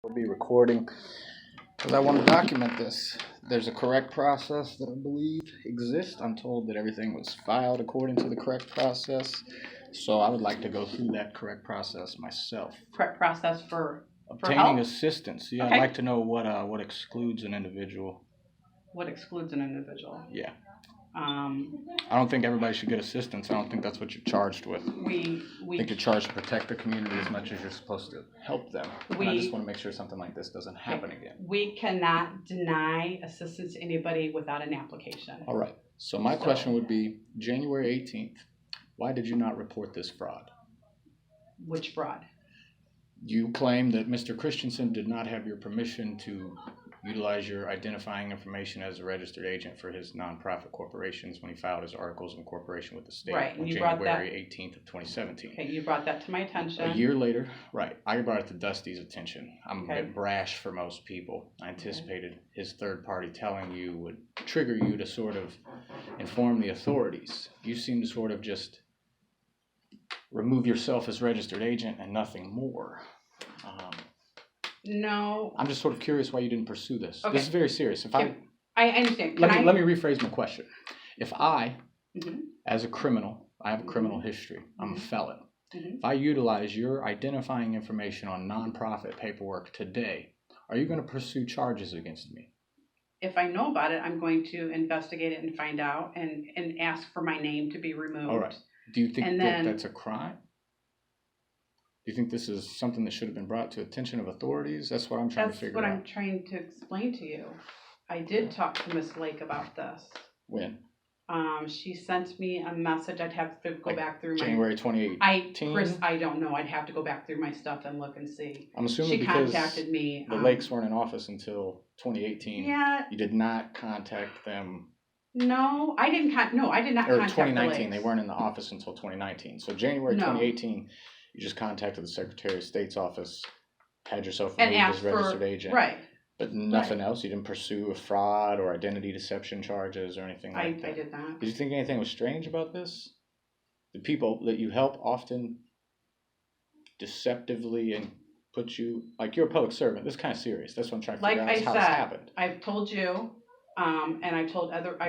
We'll be recording because I want to document this. There's a correct process that I believe exists. I'm told that everything was filed according to the correct process. So I would like to go through that correct process myself. Correct process for Obtaining help? assistance. Yeah, Okay. I'd like to know what excludes an individual. What excludes an individual? Yeah. Um, I don't think everybody should get assistance. I don't think that's what you're charged with. I we think you're charged to protect the community as much as you're supposed to help them. And I just want to make sure something like this doesn't happen again. we cannot deny assistance to anybody without an application. All right. So my question would be, January 18th, why did you not report this fraud? Which fraud? You claim that Mr. Christensen did not have your permission to utilize your identifying information as a registered agent for his nonprofit corporations when he filed his articles of incorporation with the state Right, on you brought January 18th of 2017. Okay, you brought that to my attention. A year later, right, I brought it to Dusty's attention. I'm Okay. a bit brash for most people. I anticipated his third party telling you would trigger you to sort of inform the authorities. You seem to sort of just remove yourself as registered agent and nothing more. No. I'm just sort of curious why you didn't pursue this. Okay. This is very serious. If I understand. let me rephrase my question. If I, Mhm. as a criminal, I have a criminal history. I'm a felon. Mhm. If I utilize your identifying information on nonprofit paperwork today, are you going to pursue charges against me? If I know about it, I'm going to investigate it and find out and ask for my name to be removed. All right. Do you think And that then- that's a crime? Do you think this is something that should have been brought to attention of authorities? That's what I'm trying to That's figure what out. I'm trying to explain to you. I did talk to Miss Lake about this. When? She sent me a message. I'd have to go back through January 2018? Chris, I don't know. I'd have to go back through my stuff and look and see. I'm assuming She because contacted me. the Lakes weren't in office until 2018. Yeah. You did not contact them. No, I didn't. I did not Or contact 2019. the They Lakes. weren't in the office until 2019. So January No. 2018, you just contacted the Secretary of State's office, had yourself And removed as asked for registered agent. right. But nothing else? You didn't pursue a fraud or identity deception charges or anything like that? I did not. Did you think anything was strange about this? The people that you help often deceptively and put you, like you're a public servant. This is kind of serious. That's what I'm trying to figure out is how this happened. I've told you, and I've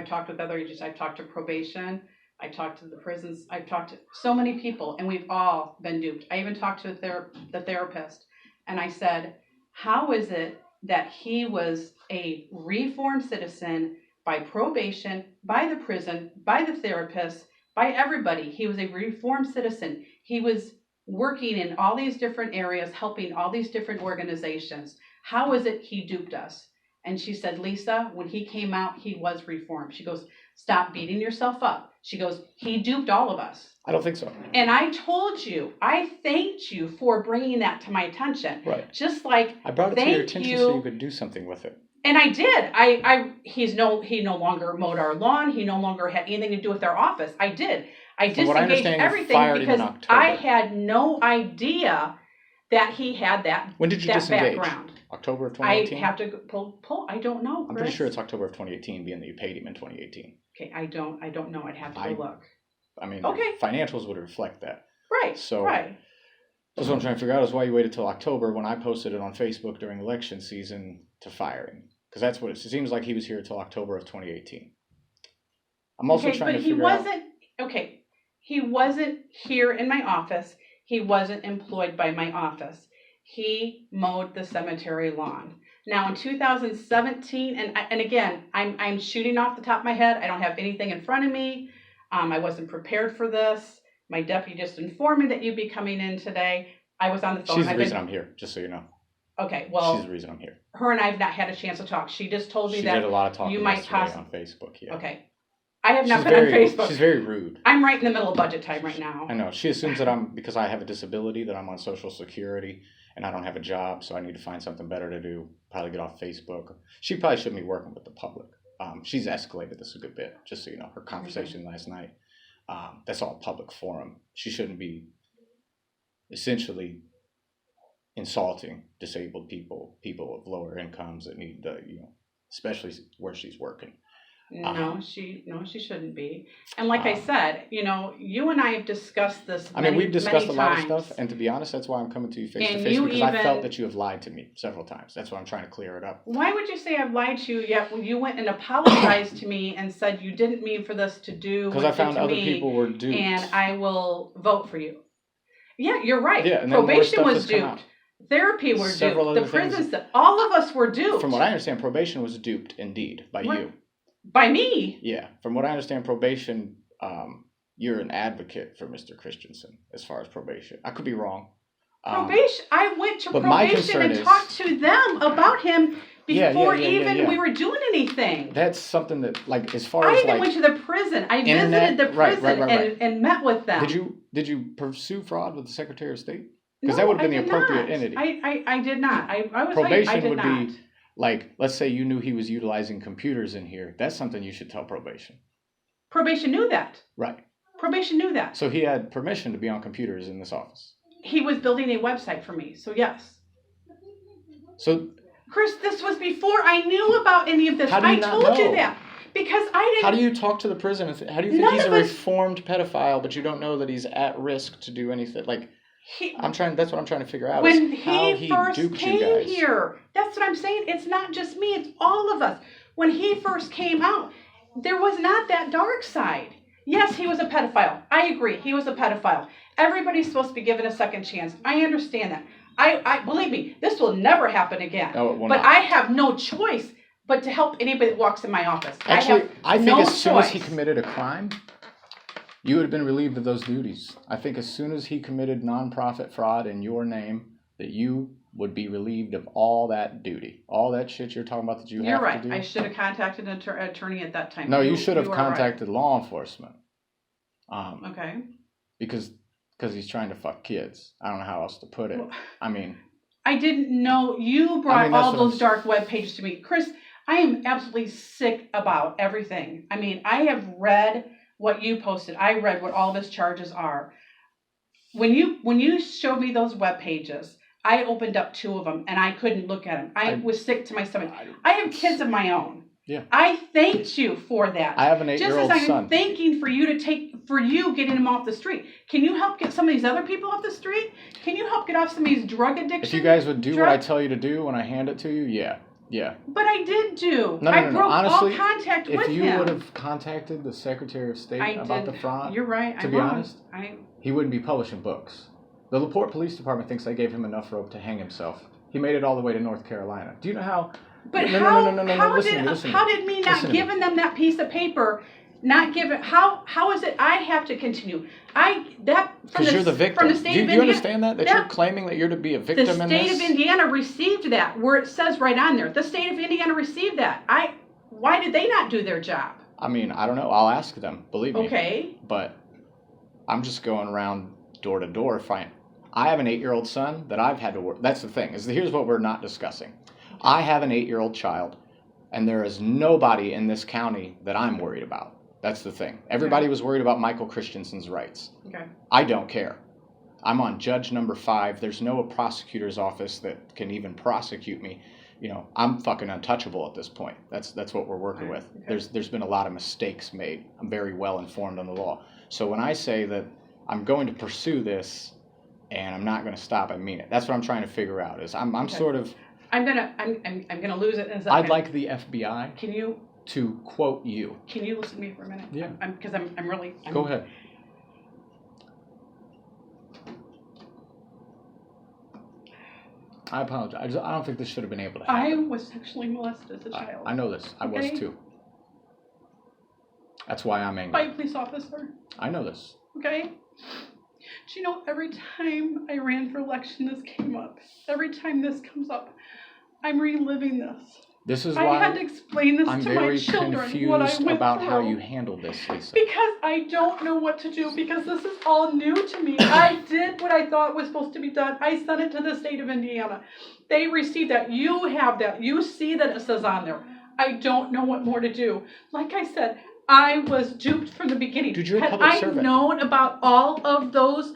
talked with other agents. I've talked to probation. I talked to the prisons. I've talked to so many people, and we've all been duped. I even talked to the therapist, and I said, how is it that he was a reformed citizen by probation, by the prison, by the therapist, by everybody? He was a reformed citizen. He was working in all these different areas, helping all these different organizations. How is it he duped us? And she said, Lisa, when he came out, he was reformed. She goes, stop beating yourself up. She goes, he duped all of us. I don't think so. And I told you, I thanked you for bringing that to my attention. Right. Just like I brought it to your attention so you could do something with it. And I did. He no longer mowed our lawn. He no longer had anything to do with our office. I did. I disengaged everything because I had no idea that he had that. When did you disengage? Background. October of 2018? I have to pull. I don't know, Chris. I'm pretty sure it's October of 2018, being that you paid him in 2018. Okay, I don't know. I'd have to go look. I mean, okay. Financials would reflect that. Right. So right. That's what I'm trying to figure out is why you waited till October when I posted it on Facebook during election season to fire him. Because that's what it seems like. He was here till October of 2018. I'm also trying to figure out. Okay, he wasn't here in my office. He wasn't employed by my office. He mowed the cemetery lawn. Now in 2017, and again, I'm shooting off the top of my head. I don't have anything in front of me. I wasn't prepared for this. My deputy just informed me that you'd be coming in today. I was on the phone. She's the reason I'm here, just so you know. Okay, well, she's the reason I'm here. Her and I have not had a chance to talk. She just told me that she did a lot of talking you might on Facebook. Yeah. Okay, I have not been on Facebook. She's very rude. I'm right in the middle of budget time right now. I know. She assumes that because I have a disability, that I'm on Social Security and I don't have a job, so I need to find something better to do. Probably get off Facebook. She probably shouldn't be working with the public. She's escalated this a good bit, just so you know. Her conversation last night. That's all public forum. She shouldn't be essentially insulting disabled people of lower incomes that need especially where she's working. No, she shouldn't be. And like I said, you and I have discussed this. We've discussed a lot of times. stuff, and to be honest, that's why I'm coming to you face to And face, you because I felt even- that you have lied to me several times. That's why I'm trying to clear it up. Why would you say I've lied to you? Yet when you went and apologized to me and said you didn't mean for this to do Because what I found it did to other me, people were duped. and I will vote for you. Yeah, you're right. Yeah, and then more probation stuff was has come duped. out. Therapy were Several duped. other The things- prisons, all of us were duped. From what I understand, probation was duped indeed by What? you. By me. Yeah, from what I understand, probation. You're an advocate for Mr. Christensen as far as probation. I could be wrong. Probation. I went to but my probation and concern is- talked to them about him before Yeah. we were doing anything. That's something that, like, as far I as even like, went to the prison. I internet- visited the right, prison right. and met with them. did you pursue fraud with the Secretary of State? Because No, that would have been I the did appropriate not. entity. I did not. I was Probation right. I did would not. be like, let's say you knew he was utilizing computers in here. That's something you should tell probation. Probation knew that. Right. Probation knew that. So he had permission to be on computers in this office. He was building a website for me. So yes. So Chris, this was before I knew about any of this. How do you I not told you know? that because I didn't. how do you talk to the prison? How do you think None he's a of us- reformed pedophile, but you don't know that he's at risk to do anything? Like, he, that's what I'm trying to figure out. when is how he first duped you came guys. here, that's what I'm saying. It's not just me, it's all of us. When he first came out, there was not that dark side. Yes, he was a pedophile. I agree. He was a pedophile. Everybody's supposed to be given a second chance. I understand that. I believe me, this will never happen again. No, it will but not. I have no choice but to help anybody that walks in my office. Actually, I think no as soon as he choice. committed a crime, you would have been relieved of those duties. I think as soon as he committed nonprofit fraud in your name, that you would be relieved of all that duty, all that shit you're talking about that you You're have right. to do. I should have contacted an attorney at that time. No, you should have are right. contacted law enforcement. Okay. Because he's trying to fuck kids. I don't know how else to put it. Well, I mean, I didn't know you brought that's all what I'm those dark web pages to me. Chris, I am absolutely sick about everything. I mean, I have read what you posted. I read what all of his charges are. When you showed me those web pages, I opened up 2 of them and I couldn't look at them. I was sick to my stomach. I have kids of my own. Yeah. I thanked you for that. I have an Just 8-year-old as I'm son. thanking for you getting them off the street. Can you help get some of these other people off the street? Can you help get off some of these drug addictions? If you guys would do what I tell you to do when I hand it to you, yeah. But I did do. No. I broke Honestly, all contact with if you him. would have contacted the Secretary of State I about did. the fraud, You're right. to be honest, I he wouldn't be publishing books. The LaPorte Police Department thinks they gave him enough rope to hang himself. He made it all the way to North Carolina. Do you know how? But No, how listen to me. how did me not Listen to me. giving them that piece of paper, not giving how is it I have to continue? Because you're the victim. From the state Do of you Indiana, understand that you're claiming that you're to be a the victim in state this? of Indiana received that where it says right on there. The state of Indiana received that. Why did they not do their job? I mean, I don't know. I'll ask them. Believe me. Okay. But I'm just going around door to door. I have an 8-year-old son that I've had to work. That's the thing. Here's what we're not discussing. I have an 8-year-old child, and there is nobody in this county that I'm worried about. That's the thing. Everybody was worried about Michael Christensen's rights. Okay. I don't care. I'm on judge number 5. There's no prosecutor's office that can even prosecute me. I'm fucking untouchable at this point. That's what we're working with. Okay. There's been a lot of mistakes made. I'm very well informed on the law. So when I say that I'm going to pursue this and I'm not going to stop, I mean it. That's what I'm trying to figure out. I'm sort of. I'm gonna lose it in a second. I'd like the FBI Can you to quote you. listen to me for a minute? Yeah. Because I'm really. Go ahead. I apologize. I don't think this should have been able to I happen. was sexually molested as a child. I know this. I was Okay. too. That's why I'm By angry. a police officer. I know this. Okay? Do you know every time I ran for election this came up? Every time this comes up, I'm reliving this. This is I had to why explain this I'm to my very children what I confused went about through. how you handled this, Lisa. Because I don't know what to do because this is all new to me. I did what I thought was supposed to be done. I sent it to the state of Indiana. They received that. You have that. You see that it says on there. I don't know what more to do. Like I said, I was duped from the beginning. Dude, you're a Had public I servant. known about all of those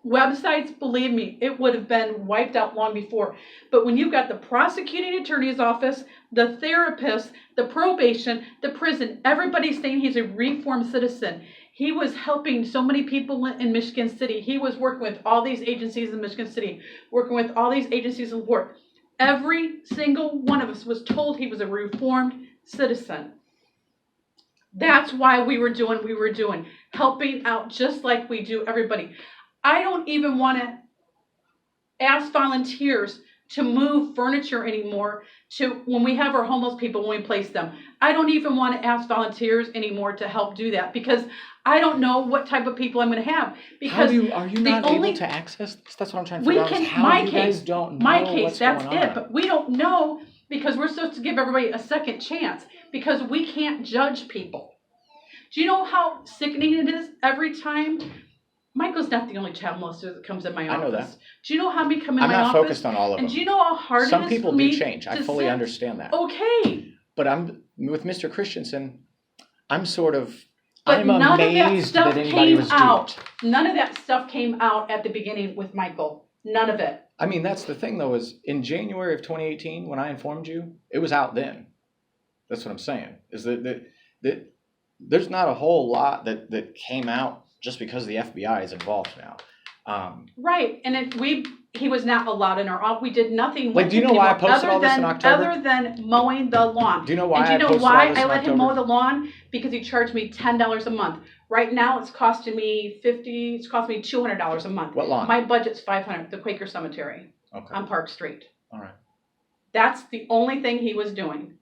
Websites, believe me, it would have been wiped out long before. But when you've got the prosecuting attorney's office, the therapist, the probation, the prison, everybody's saying he's a reformed citizen. He was helping so many people in Michigan City. He was working with all these agencies in Michigan City, working with all these agencies in Fort. Every single one of us was told he was a reformed citizen. That's why we were doing, helping out just like we do everybody. I don't even want to ask volunteers to move furniture anymore to when we have our homeless people when we place them. I don't even want to ask volunteers anymore to help do that because I don't know what type of people I'm going to have. Because are you not able to access this? That's what I'm trying to figure out. Is how my you case, guys don't know my case, what's that's going it. on. But we don't know because we're supposed to give everybody a second chance because we can't judge people. Do you know how sickening it is every time? Michael's not the only child molester that comes in my office. I know that. Do you know how many come in I'm my not office? focused on all of them. And do you know how hard Some it is people for me do change. I fully understand that. Okay. But I'm with Mr. Christensen. I'm sort of. But I'm none amazed of that stuff that anybody came was out. duped. None of that stuff came out at the beginning with Michael. None of it. I mean, that's the thing, though, is in January of 2018, when I informed you, it was out then. That's what I'm saying. Is that there's not a whole lot that came out just because the FBI is involved now. Right, and he was not allowed in our office. We did nothing with Like, do you him know why I anymore posted all this in October? Other than mowing the lawn. Do you know why and do you I know posted why all this I in let him mow October? the lawn? Because he charged me $10 a month. Right now, it's costing me It's costing me $200 a month. What lawn? My budget's $500. The Quaker Cemetery Okay. on Park Street. All right. That's the only thing he was doing.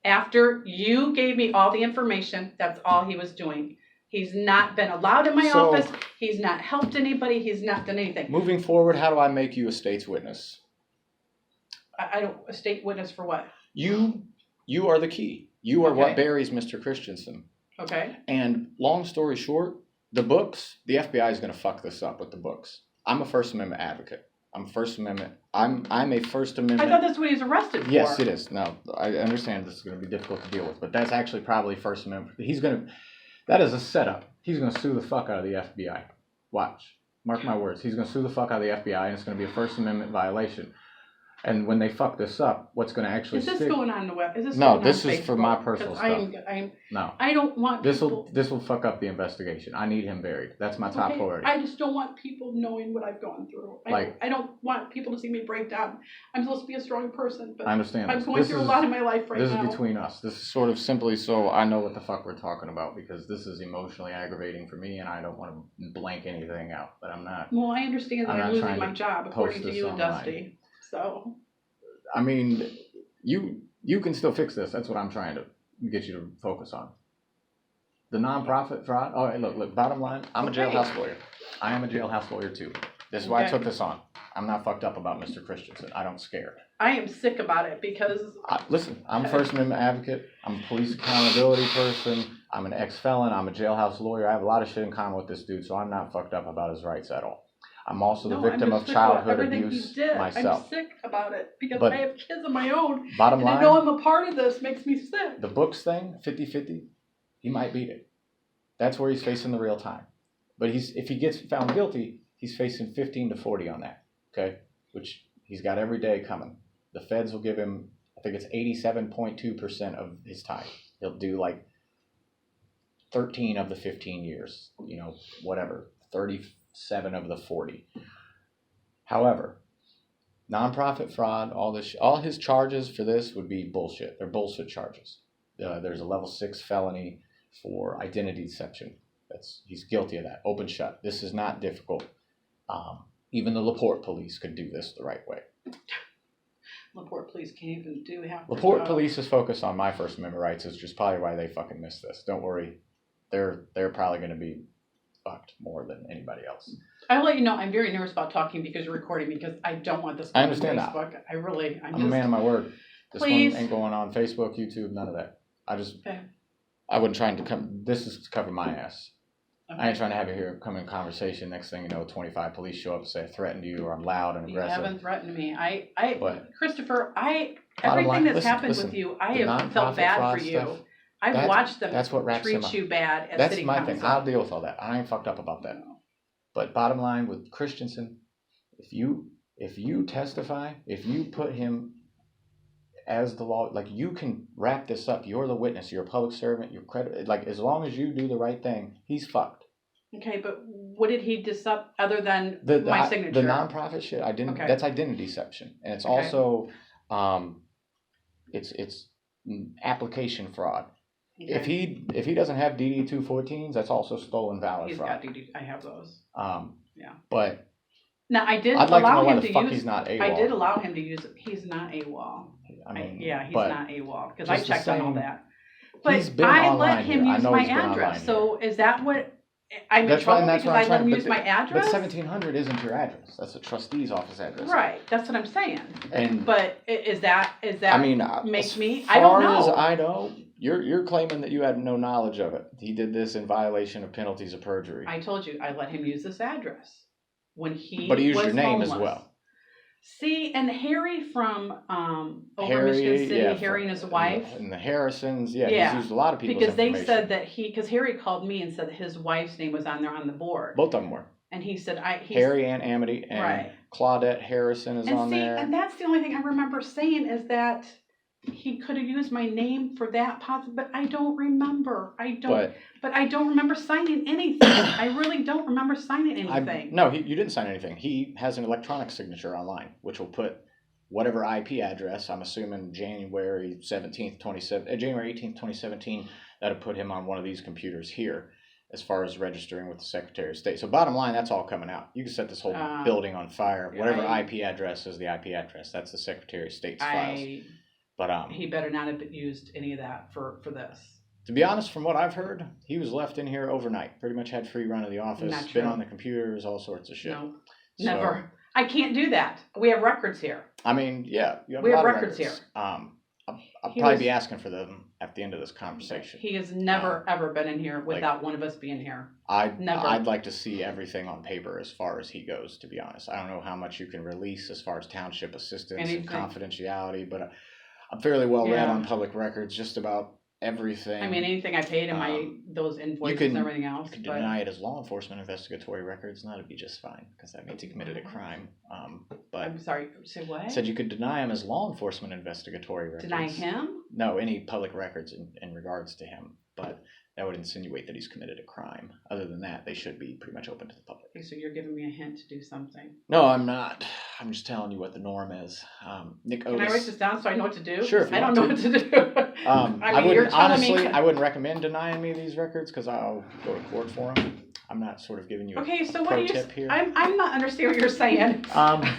After you gave me all the information, that's all he was doing. He's not been allowed in my office. He's not helped anybody. He's not done anything. Moving forward, how do I make you a state's witness? I don't. A state witness for what? You are the key. You are what buries Mr. Christensen. Okay. And long story short, the books, the FBI is going to fuck this up with the books. I'm a First Amendment advocate. I'm a First Amendment. I'm a First Amendment. I thought that's what he was arrested for. Yes, it is. No, I understand this is going to be difficult to deal with, but that's actually probably First Amendment. That is a setup. He's going to sue the fuck out of the FBI. Watch. Mark my words. He's going to sue the fuck out of the FBI, and it's going to be a First Amendment violation. And when they fuck this up, what's going to actually Is this stick? going on the web? Is this No, going this on is Facebook? for my personal stuff. No. I don't want people. This will fuck up the investigation. I need him buried. That's my top priority. I just don't want people knowing what I've gone through. I don't want people to see me break down. I'm supposed to be a strong person, but I understand. I'm going through a lot in my life right now. This is between us. This is sort of simply so I know what the fuck we're talking about because this is emotionally aggravating for me, and I don't want to blank anything out. But I'm not. Well, I understand that I'm losing my job, according to you and Dusty. So. I mean, you can still fix this. That's what I'm trying to get you to focus on. The nonprofit fraud. Oh, hey, look. Bottom line, I'm a jailhouse lawyer. I am a jailhouse lawyer too. This is why I took this on. I'm not fucked up about Mr. Christensen. I don't scare. I am sick about it because. Listen, I'm a First Amendment advocate. I'm a police accountability person. I'm an ex-felon. I'm a jailhouse lawyer. I have a lot of shit in common with this dude, so I'm not fucked up about his rights at all. I'm also the victim of childhood abuse myself. I'm sick about it because I have kids of my own. Bottom line, I know I'm a part of this. Makes me sick. The books thing, 50-50, he might beat it. That's where he's facing the real time. But if he gets found guilty, he's facing 15 to 40 on that. Okay, which he's got every day coming. The feds will give him, I think it's 87.2% of his time. He'll do like 13 of the 15 years. Whatever, 37 of the 40. However, nonprofit fraud, all his charges for this would be bullshit. They're bullshit charges. There's a level 6 felony for identity deception. He's guilty of that. Open shut. This is not difficult. Even the LaPorte police could do this the right way. LaPorte police can't even do half. LaPorte police is focused on my First Amendment rights, which is probably why they fucking missed this. Don't worry. They're probably going to be fucked more than anybody else. I'll let you know I'm very nervous about talking because you're recording me because I don't want this I on understand Facebook. that. I'm a man of my word. This please. one ain't going on Facebook, YouTube, none of that. I wasn't trying to come. This is to cover my ass. Okay. I ain't trying to have you here come in conversation. Next thing you know, 25 police show up and say I threatened you or I'm loud and aggressive. You haven't threatened me. Christopher, everything that's happened with you, I have felt bad for you. I've watched them treat you bad at That's city my council. thing. I'll deal with all that. I ain't fucked up about that. But bottom line with Christensen, if you testify, if you put him as the law, like you can wrap this up. You're the witness. You're a public servant. You're credit. Like as long as you do the right thing, he's fucked. Okay, but what did he up other than my signature? The nonprofit shit. I didn't. Okay. That's identity deception, and it's Okay. also, it's application fraud. Okay. If he doesn't have DD 214s, that's also stolen valid He's fraud. got DD. I have those. Yeah. But now I did I'd like to know allow why him the to fuck use. he's not AWOL. I did allow him to use it. He's not AWOL. I mean, he's but not AWOL because I just the checked on all same- that. But he's been I online let him here. I use know my he's been online address. here. So is that what I'm in That's trouble fine. That's because what I'm I let him trying. use my address? But 1700 isn't your address. That's the trustee's office address. Right. That's what I'm saying. And But is that I mean, make as me? I don't far as know. I know, you're claiming that you had no knowledge of it. He did this in violation of penalties of perjury. I told you I let him use this address when he But he used was your name homeless. as well. See, and Harry from over Harry, Michigan City, yeah, Harry and his wife. And the Harrisons, yeah, Yeah, he's used a lot of people's Because they information. said that because Harry called me and said that his wife's name was on there on the board. Both of them were. And he said, Harry and Amity and Right. Claudette Harrison is and on see, there. and that's the only thing I remember saying is that he could have used my name for that possible, but I don't remember. But I don't remember signing anything. I really don't remember signing anything. No, you didn't sign anything. He has an electronic signature online, which will put whatever IP address, I'm assuming January 18th, 2017, that'll put him on one of these computers here as far as registering with the Secretary of State. So bottom line, that's all coming out. You can set this whole building on fire. Whatever IP address is the IP address. That's the Secretary of State's files. But he better not have used any of that for this. To be honest, from what I've heard, he was left in here overnight. Pretty much had free run of the office, Not been true. on the computers, all sorts of shit. No, So, never. I can't do that. We have records here. I mean, yeah, you have We a have lot of records records here. I'll He probably was- be asking for them at the end of this conversation. He has never ever been in here without one of us being here. Never. I'd like to see everything on paper as far as he goes, to be honest. I don't know how much you can release as far as township assistance Anything. and confidentiality, but I'm fairly well read Yeah. on public records, just about everything. I mean, anything I paid in those invoices and everything else. You could but deny it as law enforcement investigatory records, and that'd be just fine, because that means he committed a crime. But I'm sorry. Say what? I said you could deny him as law enforcement investigatory records. Deny him? No, any public records in regards to him, but that would insinuate that he's committed a crime. Other than that, they should be pretty much open to the public. Okay, so you're giving me a hint to do something. No, I'm not. I'm just telling you what the norm is. Nick Otis. Can I write this down so I know what to do? Sure, if you I don't want know what to do. I you're wouldn't telling me. honestly. I wouldn't recommend denying me these records because I'll go to court for them. I'm not sort of giving you Okay, so a what pro do you? tip here. I'm not understanding what you're saying.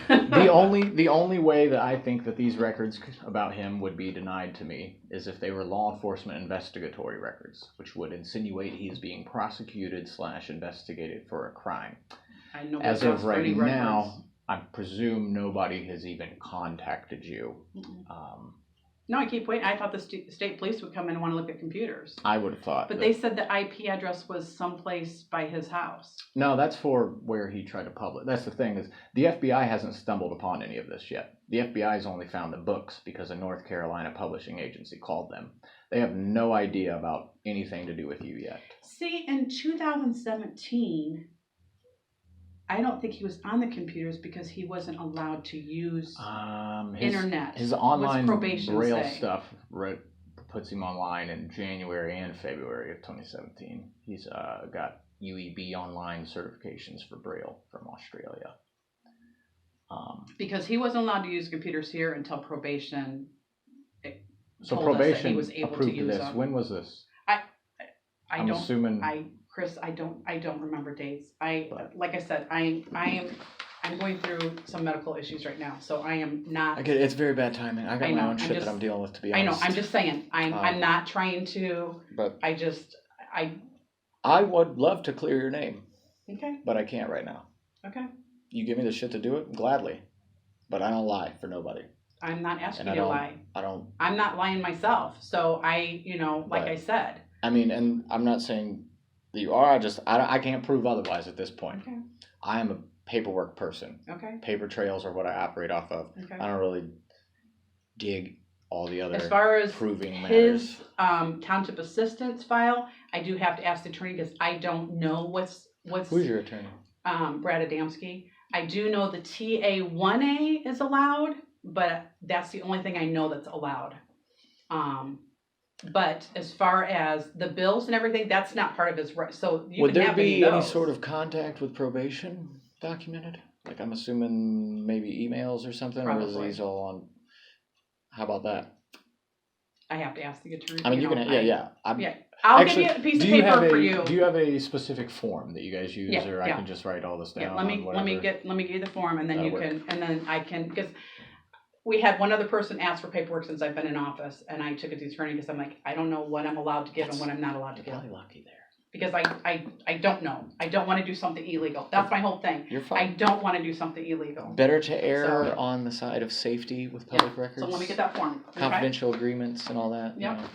The only way that I think that these records about him would be denied to me is if they were law enforcement investigatory records, which would insinuate he's being prosecuted / investigated for a crime. I know. As of right now, I presume nobody has even contacted you. No, I keep waiting. I thought the state police would come in and want to look at computers. I would have thought. But they said the IP address was someplace by his house. No, that's for where he tried to publish. That's the thing is the FBI hasn't stumbled upon any of this yet. The FBI has only found the books because a North Carolina publishing agency called them. They have no idea about anything to do with you yet. See, in 2017, I don't think he was on the computers because he wasn't allowed to use internet. His online probation Braille say? stuff puts him online in January and February of 2017. He's got UEB online certifications for Braille from Australia. Because he wasn't allowed to use computers here until probation. So told us that probation he was able to approved use this. them. When was this? I'm assuming. Chris, I don't remember dates. Like I said, I'm going through some medical issues right now, so I am not. Okay, it's very bad timing. I got my own shit that I'm dealing with, to be honest. I know. I'm just saying. I'm not trying to. But I would love to clear your name. Okay. But I can't right now. Okay. You give me the shit to do it, gladly. But I don't lie for nobody. I'm not asking you to lie. I don't. I'm not lying myself. So I said. I mean, and I'm not saying that you are. I can't prove otherwise at this point. Okay. I am a paperwork person. Okay. Paper trails are what I operate off of. Okay. I don't really dig all the other as far as proving his matters. township assistance file, I do have to ask the attorney because I don't know what's. Who's your attorney? Brad Adamski. I do know the TA1A is allowed, but that's the only thing I know that's allowed. But as far as the bills and everything, that's not part of his right. So you Would can there have be any those. sort of contact with probation documented? Like, I'm assuming maybe emails or something, or is Probably. these all on? How about that? I have to ask the attorney. I mean, you can, yeah. Yeah. I'll Actually, give you a piece do of you have paper for a you. do you have a specific form that you guys use, Yeah, or I yeah. can just write all this down? Yeah, on let me whatever? give you the form, and then That'll you work. can, and then I can, because we had one other person ask for paperwork since I've been in office, and I took it to the attorney because I'm like, I don't know what I'm allowed to give and what I'm not allowed to You're give, probably lucky there. because I don't know. I don't want to do something illegal. That's my whole thing. You're I fine. don't want to do something illegal. Better to err So- on the side of safety with public records. So let me get that form. Okay? Confidential agreements and all that. Yep. You know.